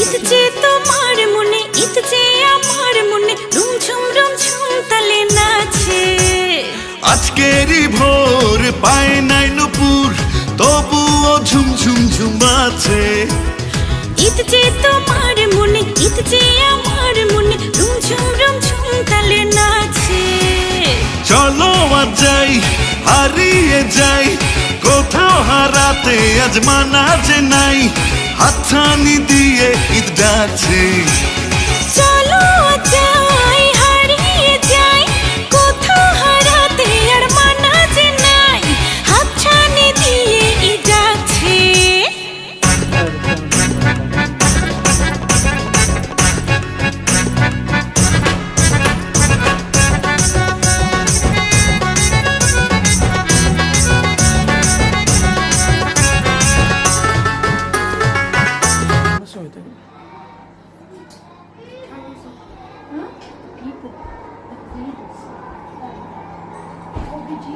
ঈদ যে তোমার মনে, ঈদ যে আমার মনে, রুমঝুম রুমঝুম তালে নাচে। আজকেরই ভোর পায় নাই নুপুর, তবুও ঝুমঝুম ঝুমাছে। ঈদ যে তোমার মনে, ঈদ যে আমার মনে, রুমঝুম রুমঝুম তালে নাচে। চলো আজ যাই, হারিয়ে যাই, কোথাও হারাতে আজ মানা যে নাই। হাতছানি দিয়ে ঈদ ডাকছে। চলো যাই, হারিয়ে যাই, কোথাও হারাতে আর মানা যে নাই। হাতছানি দিয়ে ঈদ ডাকছে। People, the leaders, OBG,